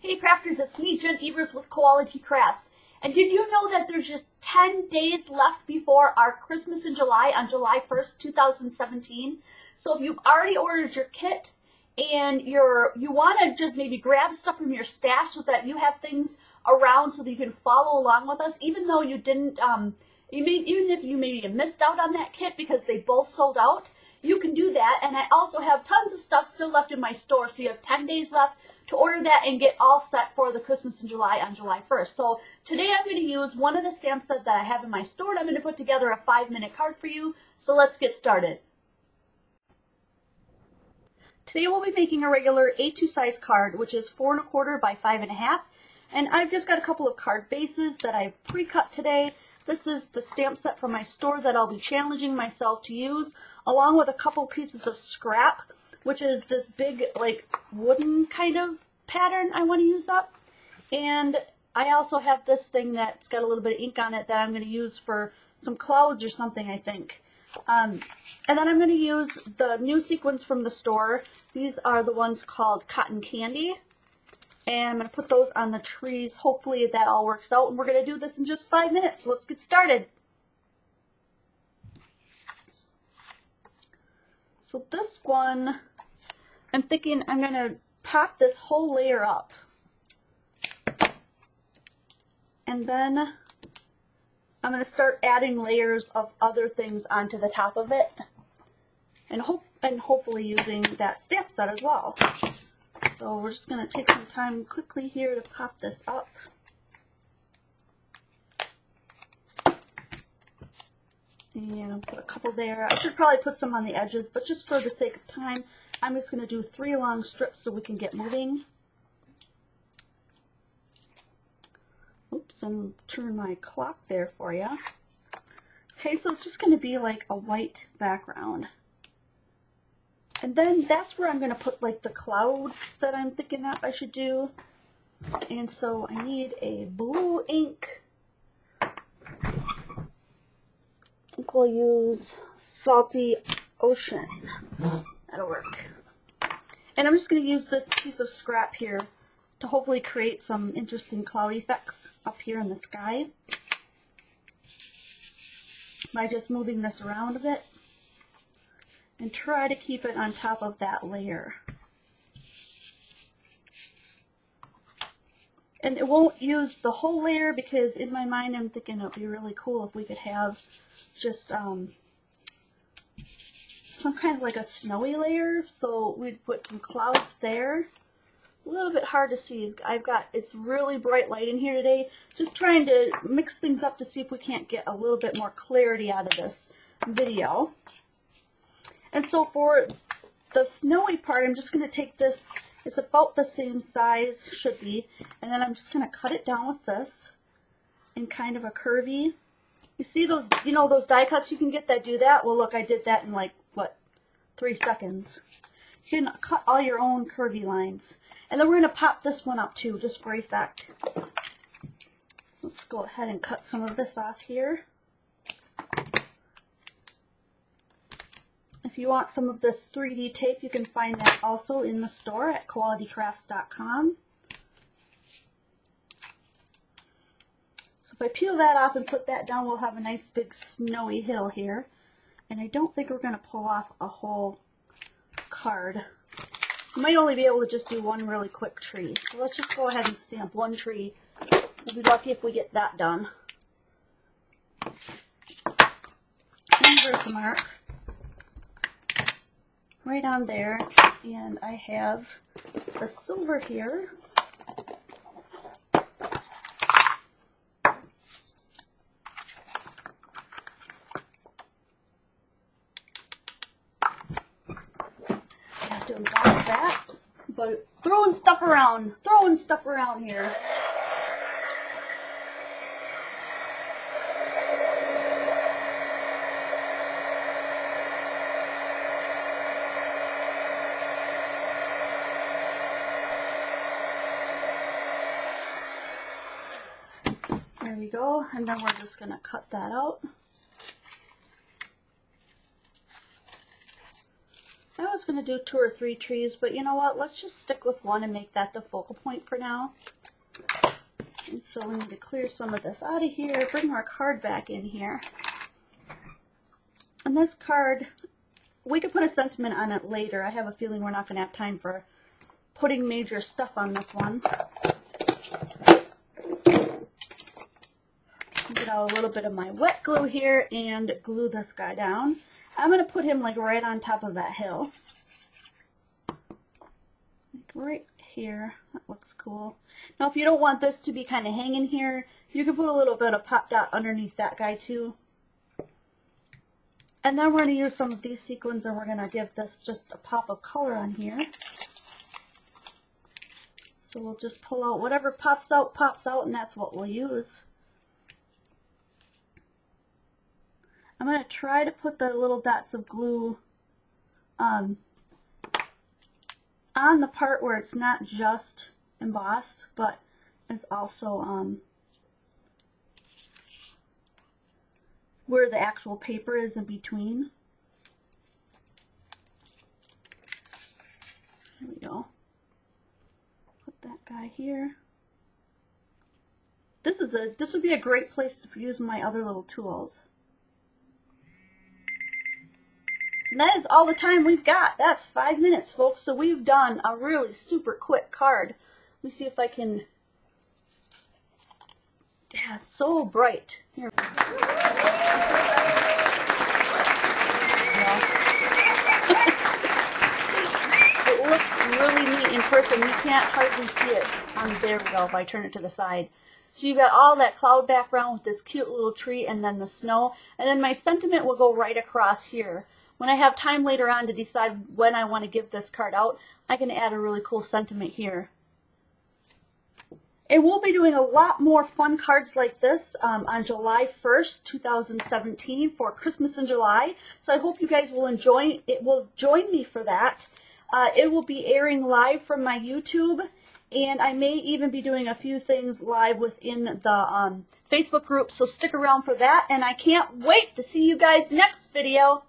Hey crafters, it's me, Jen Evers with Koala Crafts. And did you know that there's just 10 days left before our Christmas in July on July 1st, 2017? So if you've already ordered your kit and you want to just maybe grab stuff from your stash so that you have things around so that you can follow along with us, even though you didn't, even if you maybe missed out on that kit because they both sold out, you can do that. And I also have tons of stuff still left in my store, so you have 10 days left to order that and get all set for the Christmas in July on July 1st. So today I'm going to use one of the stamp sets that I have in my store, and I'm going to put together a 5-minute card for you. So let's get started. Today we'll be making a regular A2 size card, which is 4 1/4 by 5 1/2. And I've just got a couple of card bases that I've pre-cut today. This is the stamp set from my store that I'll be challenging myself to use, along with a couple pieces of scrap, which is this big, like, wooden kind of pattern I want to use up. And I also have this thing that's got a little bit of ink on it that I'm going to use for some clouds or something, I think. And then I'm going to use the new sequins from the store. These are the ones called Cotton Candy. And I'm going to put those on the trees. Hopefully that all works out. And we're going to do this in just 5 minutes. So let's get started. So this one, I'm thinking I'm going to pop this whole layer up. And then I'm going to start adding layers of other things onto the top of it. And hopefully using that stamp set as well. So we're just going to take some time quickly here to pop this up. And I'll put a couple there. I should probably put some on the edges, but just for the sake of time, I'm just going to do 3 long strips so we can get moving. Oops, and turn my clock there for you. Okay, so it's just going to be like a white background. And then that's where I'm going to put like the clouds that I'm thinking that I should do. And so I need a blue ink. I think we'll use Salty Ocean. That'll work. And I'm just going to use this piece of scrap here to hopefully create some interesting cloud effects up here in the sky by just moving this around a bit. And try to keep it on top of that layer. And it won't use the whole layer because in my mind I'm thinking it would be really cool if we could have just some kind of like a snowy layer. So we'd put some clouds there. A little bit hard to see. It's really bright light in here today. Just trying to mix things up to see if we can't get a little bit more clarity out of this video. And so for the snowy part, I'm just going to take this, it's about the same size, should be, and then I'm just going to cut it down with this in kind of a curvy. You see those, those die cuts you can get that do that? Well, look, I did that in like, what, 3 seconds. You can cut all your own curvy lines. And then we're going to pop this one up too, just for effect. Let's go ahead and cut some of this off here. If you want some of this 3D tape, you can find that also in the store at koalacrafts.com. So if I peel that off and put that down, we'll have a nice big snowy hill here. And I don't think we're going to pull off a whole card. We might only be able to just do one really quick tree. So let's just go ahead and stamp one tree. We'll be lucky if we get that done. Inverse mark. Right on there, and I have the silver here. I have to emboss that, but throwing stuff around here. There we go, and then we're just going to cut that out. was going to do 2 or 3 trees, but you know what? Let's just stick with one and make that the focal point for now. And so we need to clear some of this out of here, bring our card back in here. And this card, we could put a sentiment on it later. I have a feeling we're not going to have time for putting major stuff on this one. Get out a little bit of my wet glue here and glue this guy down. I'm going to put him like right on top of that hill. Like right here. That looks cool. Now if you don't want this to be kind of hanging here, you can put a little bit of pop dot underneath that guy too. And then we're going to use some of these sequins and we're going to give this just a pop of color on here. So we'll just pull out whatever pops out, and that's what we'll use. I'm going to try to put the little dots of glue on the part where it's not just embossed, but it's also where the actual paper is in between. There we go. Put that guy here. This would be a great place to use my other little tools. And that is all the time we've got. That's 5 minutes, folks. So we've done a really super quick card. Let me see if I can. Yeah, it's so bright. Here. It looks really neat in person. You can't hardly see it. There we go, if I turn it to the side. So you've got all that cloud background with this cute little tree and then the snow. And then my sentiment will go right across here. When I have time later on to decide when I want to give this card out, I can add a really cool sentiment here. And we'll be doing a lot more fun cards like this on July 1st, 2017 for Christmas in July. So I hope you guys will join me for that. It will be airing live from my YouTube, and I may even be doing a few things live within the Facebook group. So stick around for that, and I can't wait to see you guys next video.